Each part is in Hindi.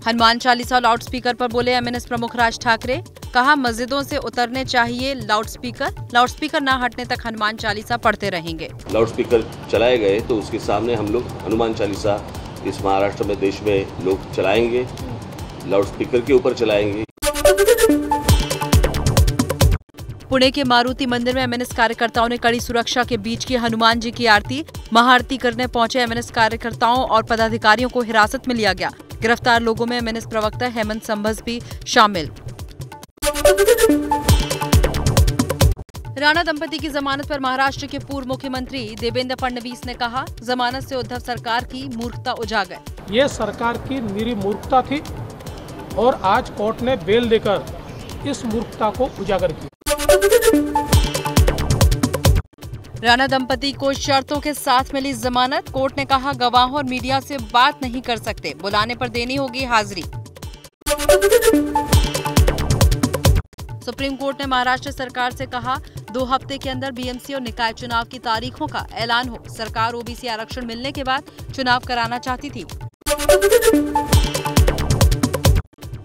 हनुमान चालीसा लाउडस्पीकर पर बोले एमएनएस प्रमुख राज ठाकरे। कहा मस्जिदों से उतरने चाहिए लाउडस्पीकर न हटने तक हनुमान चालीसा पढ़ते रहेंगे। लाउडस्पीकर चलाए गए तो उसके सामने हम लोग हनुमान चालीसा इस महाराष्ट्र में देश में लोग चलाएंगे, लाउडस्पीकर के ऊपर चलाएंगे। पुणे के मारुति मंदिर में एमएनएस कार्यकर्ताओं ने कड़ी सुरक्षा के बीच की हनुमान जी की आरती। महाआरती करने पहुंचे एमएनएस कार्यकर्ताओं और पदाधिकारियों को हिरासत में लिया गया। गिरफ्तार लोगों में एमएनएस प्रवक्ता हेमंत संभस भी शामिल। राणा दंपति की जमानत पर महाराष्ट्र के पूर्व मुख्यमंत्री देवेंद्र फडणवीस ने कहा, जमानत से उद्धव सरकार की मूर्खता उजागर। ये सरकार की निरी मूर्खता थी और आज कोर्ट ने बेल देकर इस मूर्खता को उजागर किया। राणा दंपति को शर्तों के साथ मिली जमानत। कोर्ट ने कहा गवाहों और मीडिया से बात नहीं कर सकते, बुलाने पर देनी होगी हाजिरी। सुप्रीम कोर्ट ने महाराष्ट्र सरकार से कहा 2 हफ्ते के अंदर बीएमसी और निकाय चुनाव की तारीखों का ऐलान हो। सरकार ओबीसी आरक्षण मिलने के बाद चुनाव कराना चाहती थी।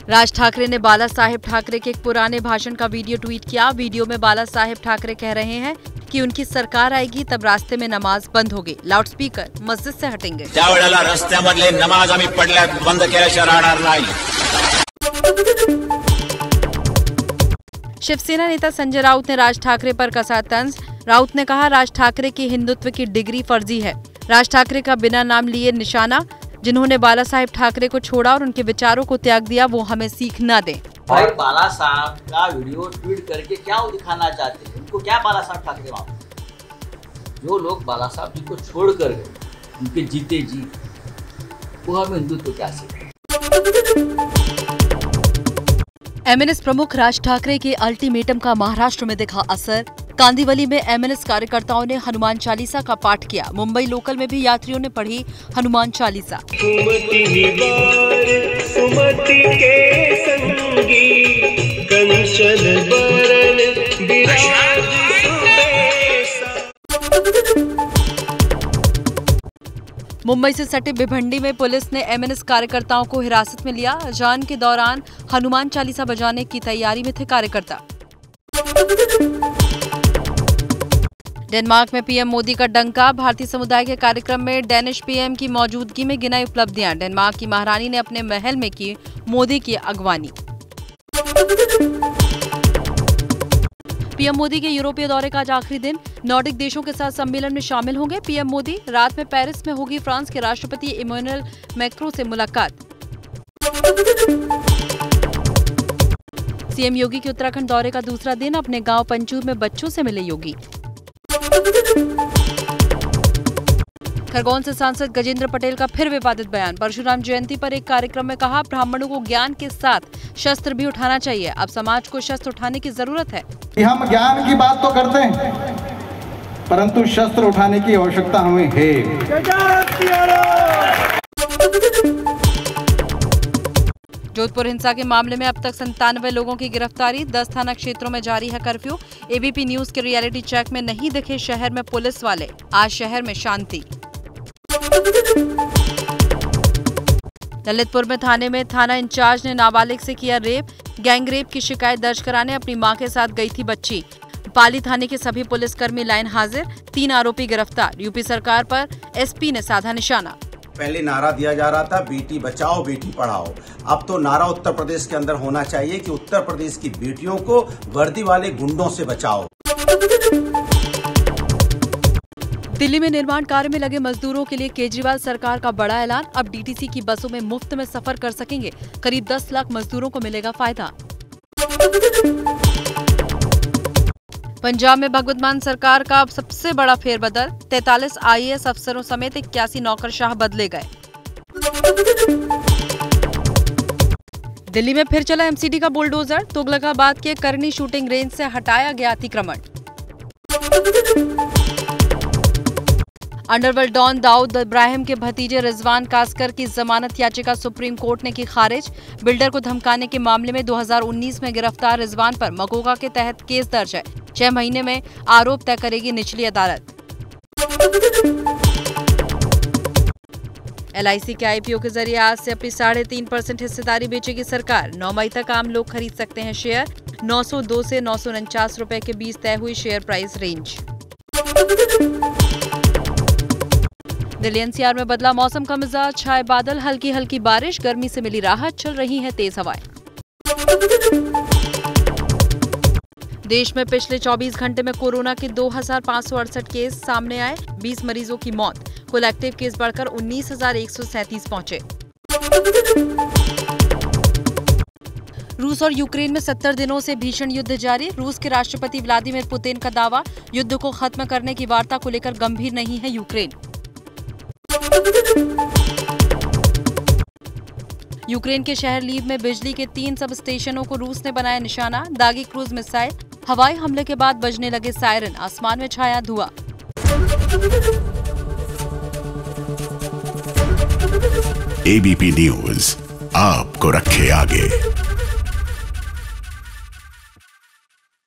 राज ठाकरे ने बाला साहेब ठाकरे के एक पुराने भाषण का वीडियो ट्वीट किया। वीडियो में बाला साहेब ठाकरे कह रहे हैं कि उनकी सरकार आएगी तब रास्ते में नमाज बंद होगी, लाउडस्पीकर मस्जिद से हटेंगे। त्यावेळेला रस्त्यामधले नमाज आम्ही पडल्यात बंद केल्याशिवाय राहणार नाही। शिवसेना नेता संजय राउत ने राज ठाकरे पर कसा तंज। राउत ने कहा राज ठाकरे की हिंदुत्व की डिग्री फर्जी है। राज ठाकरे का बिना नाम लिए निशाना, जिन्होंने बाला साहेब ठाकरे को छोड़ा और उनके विचारों को त्याग दिया, वो हमें सीख न दें। भाई बाला साहब का वीडियो ट्वीट करके क्या वो दिखाना चाहते हैं? उनको क्या बाला साहब ठाकरे वापस? जो लोग बाला साहब जी को छोड़ कर गए, उनके जीते जी, वो हमें हिंदुत्व क्या सीखे? एमएनएस प्रमुख राज ठाकरे के अल्टीमेटम का महाराष्ट्र में दिखा असर। कांदिवली में एमएनएस कार्यकर्ताओं ने हनुमान चालीसा का पाठ किया। मुंबई लोकल में भी यात्रियों ने पढ़ी हनुमान चालीसा। सुमति के संगी कंचन बरन विराज मुंबई से सटे भिवंडी में पुलिस ने एमएनएस कार्यकर्ताओं को हिरासत में लिया। अजान के दौरान हनुमान चालीसा बजाने की तैयारी में थे कार्यकर्ता। डेनमार्क में पीएम मोदी का डंका। भारतीय समुदाय के कार्यक्रम में डेनिश पीएम की मौजूदगी में गिनाई उपलब्धियां। डेनमार्क की महारानी ने अपने महल में की मोदी की अगवानी। पीएम मोदी के यूरोपीय दौरे का आज आखिरी दिन। नॉर्डिक देशों के साथ सम्मेलन में शामिल होंगे पीएम मोदी। रात में पेरिस में होगी फ्रांस के राष्ट्रपति इमैनुअल मैक्रों से मुलाकात। सीएम योगी के उत्तराखंड दौरे का दूसरा दिन। अपने गांव पंचूर में बच्चों से मिले योगी। खरगोन से सांसद गजेंद्र पटेल का फिर विवादित बयान। परशुराम जयंती पर एक कार्यक्रम में कहा ब्राह्मणों को ज्ञान के साथ शस्त्र भी उठाना चाहिए। अब समाज को शस्त्र उठाने की जरूरत है। हम ज्ञान की बात तो करते हैं, परंतु शस्त्र उठाने की आवश्यकता हमें है। जोधपुर हिंसा के मामले में अब तक 97 लोगों की गिरफ्तारी। 10 थाना क्षेत्रों में जारी है कर्फ्यू। एबीपी न्यूज के रियलिटी चेक में नहीं दिखे शहर में पुलिस वाले। आज शहर में शांति। ललितपुर में थाना इंचार्ज ने नाबालिग से किया रेप। गैंग रेप की शिकायत दर्ज कराने अपनी मां के साथ गई थी बच्ची। पाली थाने के सभी पुलिसकर्मी लाइन हाजिर। 3 आरोपी गिरफ्तार। यूपी सरकार पर एसपी ने साधा निशाना। पहले नारा दिया जा रहा था बेटी बचाओ बेटी पढ़ाओ, अब तो नारा उत्तर प्रदेश के अंदर होना चाहिए कि उत्तर प्रदेश की बेटियों को वर्दी वाले गुंडों से बचाओ। दिल्ली में निर्माण कार्य में लगे मजदूरों के लिए केजरीवाल सरकार का बड़ा ऐलान। अब डीटीसी की बसों में मुफ्त में सफर कर सकेंगे। करीब 10 लाख मजदूरों को मिलेगा फायदा। पंजाब में भगवंत मान सरकार का अब सबसे बड़ा फेरबदल। 43 आईएएस अफसरों समेत 81 नौकरशाह बदले गए। दिल्ली में फिर चला एमसीडी का बुलडोजर। तुगलकाबाद के करनी शूटिंग रेंज से हटाया गया अतिक्रमण। अंडरवर्ल्ड डॉन दाऊद इब्राहिम के भतीजे रिजवान कासकर की जमानत याचिका सुप्रीम कोर्ट ने की खारिज। बिल्डर को धमकाने के मामले में 2019 में गिरफ्तार रिजवान पर मकोका के तहत केस दर्ज है। 6 महीने में आरोप तय करेगी निचली अदालत। LIC के IPO के जरिए आज से अपनी 3.5% हिस्सेदारी बेचेगी सरकार। 9 मई तक आम लोग खरीद सकते हैं शेयर। 902 से 949 रुपए के बीच तय हुई share price range. Delhi NCR में बदला मौसम का मिजाज, छाए बादल, हल्की हल्की बारिश, गर्मी से मिली राहत, चल रही है तेज हवाएं। देश में पिछले 24 घंटे में कोरोना के 2568 केस सामने आए, 20 मरीजों की मौत, कुल एक्टिव केस बढ़कर 19,137 पहुंचे। रूस और यूक्रेन में 70 दिनों से भीषण युद्ध जारी। रूस के राष्ट्रपति व्लादिमीर पुतिन का दावा, युद्ध को खत्म करने की वार्ता को लेकर गंभीर नहीं है यूक्रेन। यूक्रेन के शहर लीव में बिजली के 3 सब स्टेशनों को रूस ने बनाया निशाना। दागी क्रूज मिसाइल, हवाई हमले के बाद बजने लगे सायरन, आसमान में छाया धुआं। ABP न्यूज आपको रखे आगे।